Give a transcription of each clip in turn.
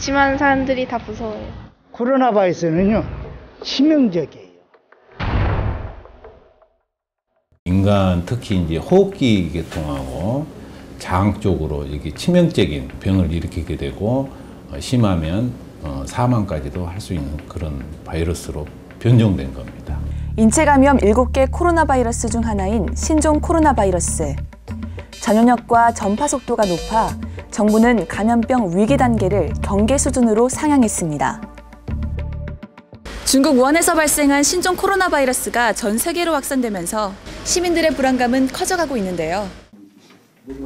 기침하는 사람들이 다 무서워요. 코로나 바이러스는요, 치명적이에요. 인간 특히 이제 호흡기 계통하고 장 쪽으로 이게 치명적인 병을 일으키게 되고 심하면 사망까지도 할 수 있는 그런 바이러스로 변종된 겁니다. 인체 감염 7개 코로나 바이러스 중 하나인 신종 코로나 바이러스. 전염력과 전파 속도가 높아 정부는 감염병 위기 단계를 경계 수준으로 상향했습니다. 중국 우한에서 발생한 신종 코로나 바이러스가 전 세계로 확산되면서 시민들의 불안감은 커져가고 있는데요.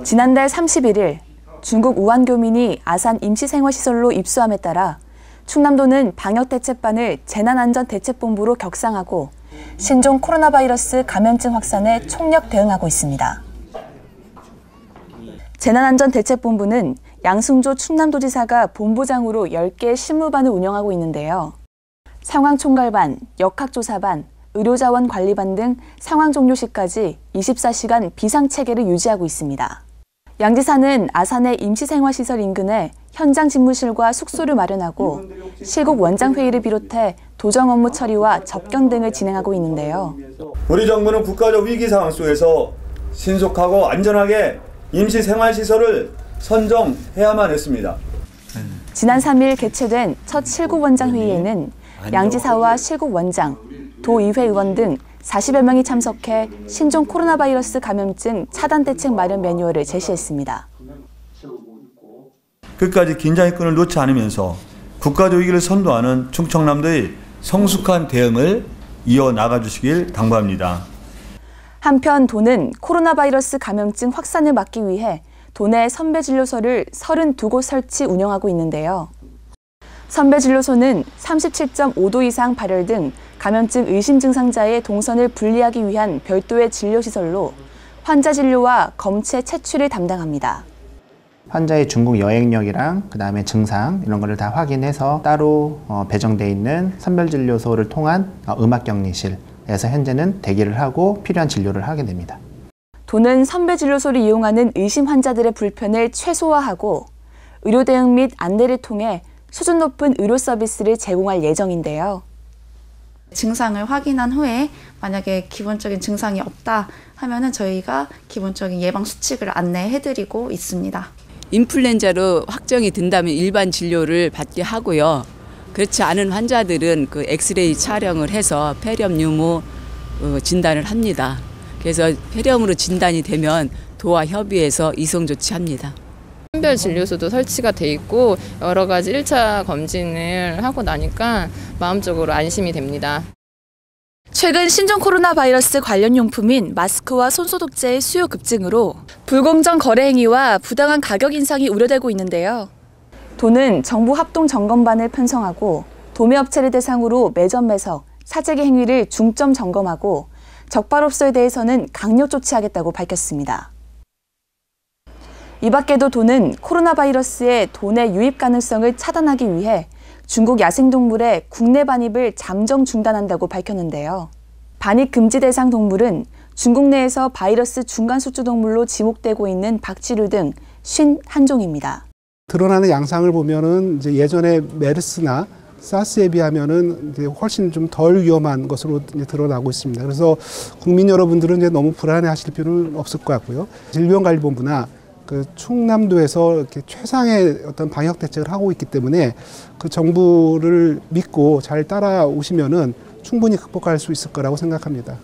지난달 31일 중국 우한 교민이 아산 임시생활시설로 입소함에 따라 충남도는 방역대책반을 재난안전대책본부로 격상하고 신종 코로나 바이러스 감염증 확산에 총력 대응하고 있습니다. 재난안전대책본부는 양승조 충남도지사가 본부장으로 10개의 실무반을 운영하고 있는데요. 상황총괄반, 역학조사반, 의료자원관리반 등 상황 종료 시까지 24시간 비상체계를 유지하고 있습니다. 양 지사는 아산의 임시생활시설 인근에 현장 집무실과 숙소를 마련하고 실국 원장회의를 비롯해 도정 업무 처리와 접견 등을 진행하고 있는데요. 우리 정부는 국가적 위기 상황 속에서 신속하고 안전하게 임시생활시설을 선정해야만 했습니다. 지난 3일 개최된 첫 실국 원장회의에는 양 지사와 실국 원장, 도의회 의원 등 40여 명이 참석해 신종 코로나 바이러스 감염증 차단 대책 마련 매뉴얼을 제시했습니다. 끝까지 긴장의 끈을 놓지 않으면서 국가적 위기를 선도하는 충청남도의 성숙한 대응을 이어나가 주시길 당부합니다. 한편 도는 코로나 바이러스 감염증 확산을 막기 위해 도내 선배진료소를 32곳 설치 운영하고 있는데요. 선배진료소는 37.5도 이상 발열 등 감염증 의심 증상자의 동선을 분리하기 위한 별도의 진료시설로 환자 진료와 검체 채취를 담당합니다. 환자의 중국 여행력이랑 그다음에 증상 이런 거를 다 확인해서 따로 배정돼 있는 선별진료소를 통한 음압격리실에서 현재는 대기를 하고 필요한 진료를 하게 됩니다. 도는 선배진료소를 이용하는 의심 환자들의 불편을 최소화하고 의료 대응 및 안내를 통해 수준 높은 의료 서비스를 제공할 예정인데요. 증상을 확인한 후에 만약에 기본적인 증상이 없다 하면은 저희가 기본적인 예방 수칙을 안내해드리고 있습니다. 인플루엔자로 확정이 된다면 일반 진료를 받게 하고요. 그렇지 않은 환자들은 그 엑스레이 촬영을 해서 폐렴 유무 진단을 합니다. 그래서 폐렴으로 진단이 되면 도와 협의해서 이송 조치합니다. 선별 진료소도 설치가 돼 있고 여러 가지 1차 검진을 하고 나니까 마음적으로 안심이 됩니다. 최근 신종 코로나 바이러스 관련 용품인 마스크와 손소독제의 수요 급증으로 불공정 거래 행위와 부당한 가격 인상이 우려되고 있는데요. 도는 정부 합동 점검반을 편성하고 도매업체를 대상으로 매점 매석, 사재기 행위를 중점 점검하고 적발업소에 대해서는 강력 조치하겠다고 밝혔습니다. 이 밖에도 도는 코로나 바이러스의 도내 유입 가능성을 차단하기 위해 중국 야생동물의 국내 반입을 잠정 중단한다고 밝혔는데요. 반입 금지 대상 동물은 중국 내에서 바이러스 중간 숙주 동물로 지목되고 있는 박쥐류 등 51종입니다. 드러나는 양상을 보면은 이제 예전에 메르스나 사스에 비하면은 이제 훨씬 좀 덜 위험한 것으로 이제 드러나고 있습니다. 그래서 국민 여러분들은 이제 너무 불안해하실 필요는 없을 것 같고요. 질병관리본부나 그 충남도에서 이렇게 최상의 어떤 방역 대책을 하고 있기 때문에 그 정부를 믿고 잘 따라오시면은 충분히 극복할 수 있을 거라고 생각합니다.